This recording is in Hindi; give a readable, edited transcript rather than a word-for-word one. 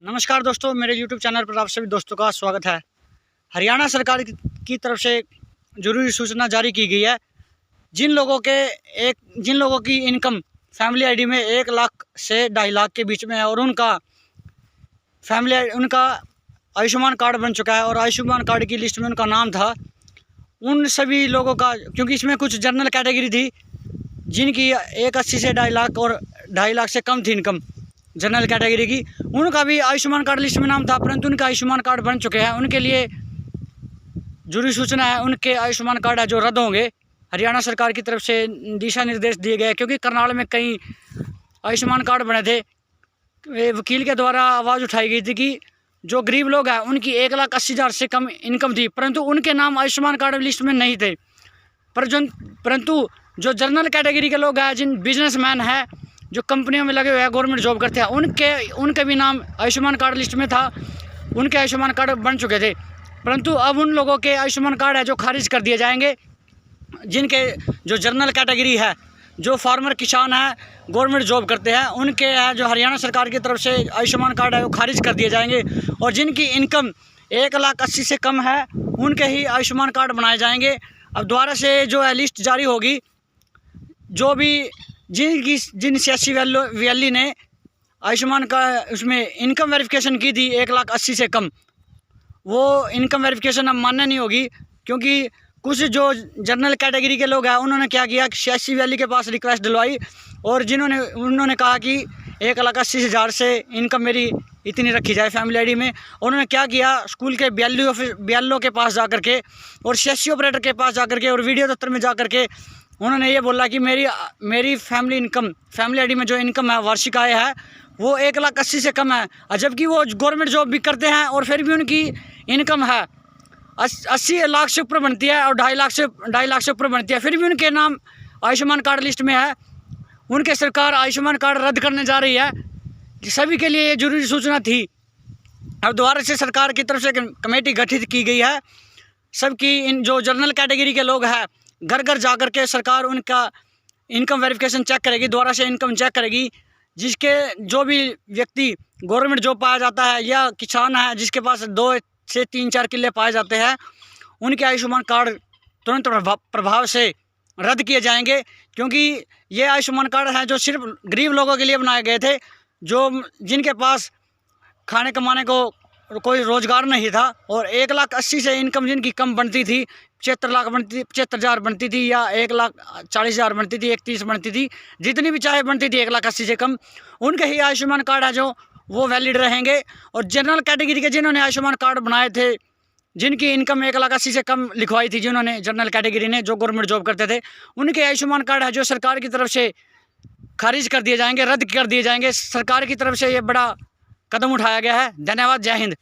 नमस्कार दोस्तों, मेरे YouTube चैनल पर आप सभी दोस्तों का स्वागत है। हरियाणा सरकार की तरफ से ज़रूरी सूचना जारी की गई है। जिन लोगों की इनकम फैमिली आईडी में 1 लाख से 2.5 लाख के बीच में है और उनका आयुष्मान कार्ड बन चुका है और आयुष्मान कार्ड की लिस्ट में उनका नाम था, उन सभी लोगों का, क्योंकि इसमें कुछ जनरल कैटेगरी थी जिनकी 180 से 2.5 लाख और 2.5 लाख से कम थी इनकम जनरल कैटेगरी की, उनका भी आयुष्मान कार्ड लिस्ट में नाम था, परंतु उनका आयुष्मान कार्ड बन चुके हैं। उनके लिए जरूरी सूचना है, उनके आयुष्मान कार्ड है जो रद्द होंगे। हरियाणा सरकार की तरफ से दिशा निर्देश दिए गए, क्योंकि करनाल में कई आयुष्मान कार्ड बने थे। वकील के द्वारा आवाज़ उठाई गई थी कि जो गरीब लोग हैं उनकी 1,80,000 से कम इनकम थी, परंतु उनके नाम आयुष्मान कार्ड लिस्ट में नहीं थे। परंतु जो जनरल कैटेगरी के लोग हैं, जिन बिजनेसमैन हैं, जो कंपनियों में लगे हुए हैं, गवर्नमेंट जॉब करते हैं, उनके भी नाम आयुष्मान कार्ड लिस्ट में था, उनके आयुष्मान कार्ड बन चुके थे। परंतु अब उन लोगों के आयुष्मान कार्ड है जो खारिज कर दिए जाएंगे, जिनके जो जनरल कैटेगरी है, जो फार्मर किसान हैं, गवर्नमेंट जॉब करते हैं, उनके है जो हरियाणा सरकार की तरफ से आयुष्मान कार्ड है वो खारिज कर दिए जाएंगे और जिनकी इनकम 1,80,000 से कम है उनके ही आयुष्मान कार्ड बनाए जाएंगे। अब दोबारा से जो है लिस्ट जारी होगी, जो भी जिन सियासी वैली ने आयुष्मान का उसमें इनकम वेरिफिकेशन की थी 1,80,000 से कम, वो इनकम वेरिफिकेशन अब मान्य नहीं होगी, क्योंकि कुछ जो जनरल कैटेगरी के लोग हैं उन्होंने क्या किया, सियासी वैली के पास रिक्वेस्ट दिलवाई और उन्होंने कहा कि 1,80,000 से इनकम मेरी इतनी रखी जाए फैमिली आईडी में। उन्होंने क्या किया, स्कूल के BLO के पास जा कर के और CSC ऑपरेटर के पास जा कर के और वीडियो दफ्तर में जा कर के उन्होंने ये बोला कि मेरी फैमिली आईडी में जो इनकम है, वार्षिक आय है, वो 1,80,000 से कम है, जबकि वो गवर्नमेंट जॉब भी करते हैं और फिर भी उनकी इनकम है 80 लाख से ऊपर बनती है और 2.5 लाख से ऊपर बनती है, फिर भी उनके नाम आयुष्मान कार्ड लिस्ट में है। उनके सरकार आयुष्मान कार्ड रद्द करने जा रही है। सभी के लिए ये जरूरी सूचना थी। अब दोबारा से सरकार की तरफ से कमेटी गठित की गई है। सबकी इन जो जनरल कैटेगरी के लोग हैं, घर घर जा कर के सरकार उनका इनकम वेरिफिकेशन चेक करेगी, दोबारा से इनकम चेक करेगी। जिसके जो भी व्यक्ति गवर्नमेंट जॉब पाया जाता है या किसान है जिसके पास 2 से 3-4 किले पाए जाते हैं, उनके आयुष्मान कार्ड तुरंत प्रभाव से रद्द किए जाएंगे, क्योंकि ये आयुष्मान कार्ड हैं जो सिर्फ गरीब लोगों के लिए बनाए गए थे, जिनके पास खाने कमाने को कोई रोज़गार नहीं था और 1,80,000 से इनकम जिनकी कम बनती थी, 75,000 बनती थी या 1,40,000 बनती थी, 31 बनती थी, जितनी भी चाहे बनती थी 1,80,000 से कम, उनके ही आयुष्मान कार्ड है जो वो वैलिड रहेंगे। और जनरल कैटेगरी के जिन्होंने आयुष्मान कार्ड बनाए थे, जिनकी इनकम 1,80,000 से कम लिखवाई थी, जिन्होंने जनरल कैटेगरी ने, जो गवर्नमेंट जॉब करते थे, उनके आयुष्मान कार्ड है जो सरकार की तरफ से खारिज कर दिए जाएंगे, रद्द कर दिए जाएंगे। सरकार की तरफ से ये बड़ा कदम उठाया गया है। धन्यवाद। जय हिंद।